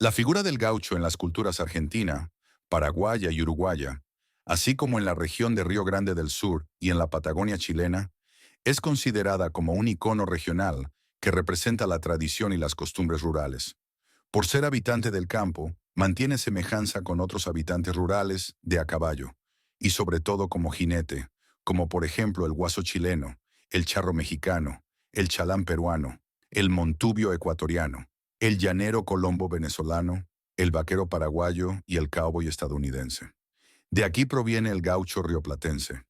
La figura del gaucho en las culturas argentina, paraguaya y uruguaya, así como en la región de Río Grande del Sur y en la Patagonia chilena, es considerada como un icono regional que representa la tradición y las costumbres rurales. Por ser habitante del campo, mantiene semejanza con otros habitantes rurales de a caballo, y sobre todo como jinete, como por ejemplo el guaso chileno, el charro mexicano, el chalán peruano, el montubio ecuatoriano, el llanero colombo venezolano, el vaquero paraguayo y el cowboy estadounidense. De aquí proviene el gaucho rioplatense.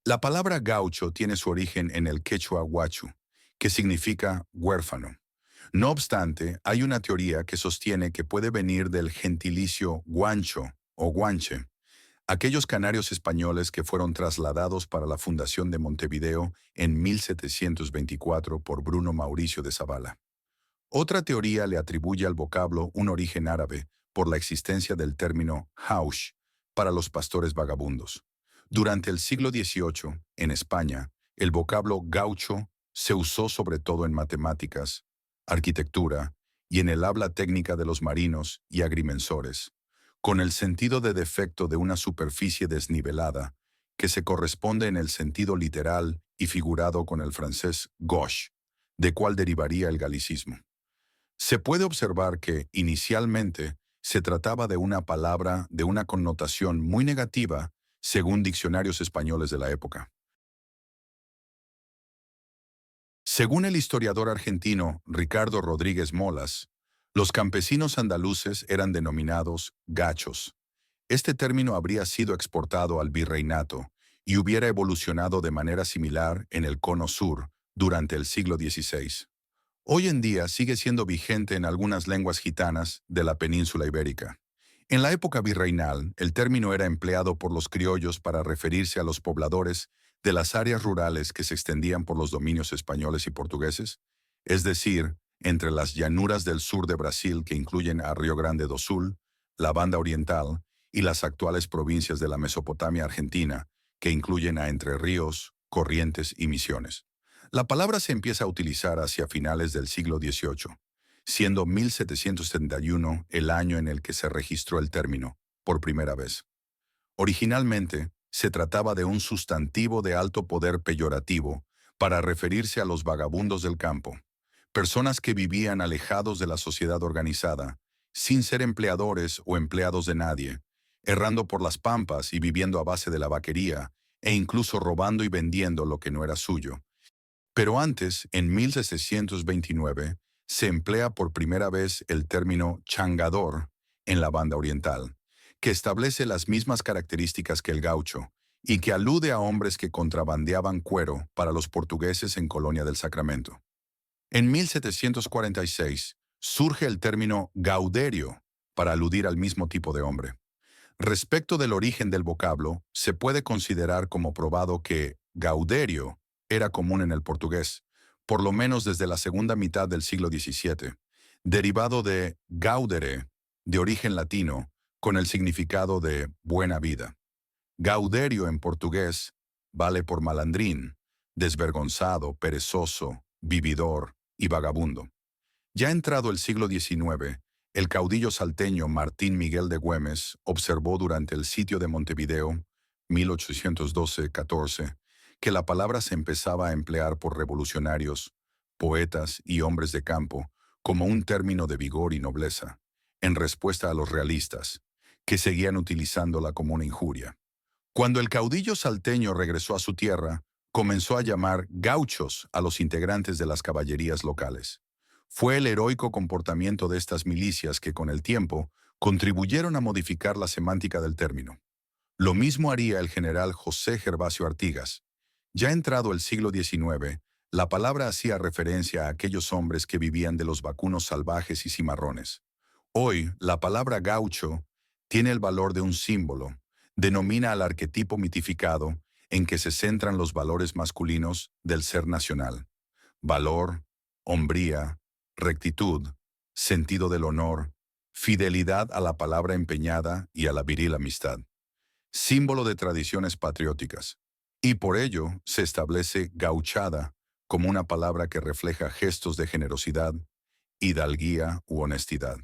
La palabra gaucho tiene su origen en el quechua guachu, que significa huérfano. No obstante, hay una teoría que sostiene que puede venir del gentilicio guancho o guanche, aquellos canarios españoles que fueron trasladados para la fundación de Montevideo en 1724 por Bruno Mauricio de Zavala. Otra teoría le atribuye al vocablo un origen árabe por la existencia del término haush para los pastores vagabundos. Durante el siglo XVIII, en España, el vocablo gaucho se usó sobre todo en matemáticas, arquitectura y en el habla técnica de los marinos y agrimensores, con el sentido de defecto de una superficie desnivelada, que se corresponde en el sentido literal y figurado con el francés gauche, de cual derivaría el galicismo. Se puede observar que, inicialmente, se trataba de una palabra de una connotación muy negativa, según diccionarios españoles de la época. Según el historiador argentino Ricardo Rodríguez Molas, los campesinos andaluces eran denominados gachos. Este término habría sido exportado al virreinato y hubiera evolucionado de manera similar en el Cono Sur durante el siglo XVI. Hoy en día sigue siendo vigente en algunas lenguas gitanas de la península ibérica. En la época virreinal, el término era empleado por los criollos para referirse a los pobladores de las áreas rurales que se extendían por los dominios españoles y portugueses, es decir, entre las llanuras del sur de Brasil que incluyen a Río Grande do Sul, la Banda Oriental y las actuales provincias de la Mesopotamia argentina, que incluyen a Entre Ríos, Corrientes y Misiones. La palabra se empieza a utilizar hacia finales del siglo XVIII, siendo 1771 el año en el que se registró el término, por primera vez. Originalmente, se trataba de un sustantivo de alto poder peyorativo para referirse a los vagabundos del campo, personas que vivían alejados de la sociedad organizada, sin ser empleadores o empleados de nadie, errando por las pampas y viviendo a base de la vaquería, e incluso robando y vendiendo lo que no era suyo. Pero antes, en 1729, se emplea por primera vez el término changador en la Banda Oriental, que establece las mismas características que el gaucho y que alude a hombres que contrabandeaban cuero para los portugueses en Colonia del Sacramento. En 1746 surge el término gauderio para aludir al mismo tipo de hombre. Respecto del origen del vocablo, se puede considerar como probado que gauderio era común en el portugués, por lo menos desde la segunda mitad del siglo XVII, derivado de gaudere, de origen latino, con el significado de buena vida. Gauderio en portugués vale por malandrín, desvergonzado, perezoso, vividor y vagabundo. Ya entrado el siglo XIX, el caudillo salteño Martín Miguel de Güemes observó durante el sitio de Montevideo, 1812-14, que la palabra se empezaba a emplear por revolucionarios, poetas y hombres de campo como un término de vigor y nobleza, en respuesta a los realistas, que seguían utilizándola como una injuria. Cuando el caudillo salteño regresó a su tierra, comenzó a llamar gauchos a los integrantes de las caballerías locales. Fue el heroico comportamiento de estas milicias que con el tiempo contribuyeron a modificar la semántica del término. Lo mismo haría el general José Gervasio Artigas. Ya entrado el siglo XIX, la palabra hacía referencia a aquellos hombres que vivían de los vacunos salvajes y cimarrones. Hoy, la palabra gaucho tiene el valor de un símbolo, denomina al arquetipo mitificado en que se centran los valores masculinos del ser nacional: valor, hombría, rectitud, sentido del honor, fidelidad a la palabra empeñada y a la viril amistad. Símbolo de tradiciones patrióticas. Y por ello se establece gauchada como una palabra que refleja gestos de generosidad hidalguía u honestidad.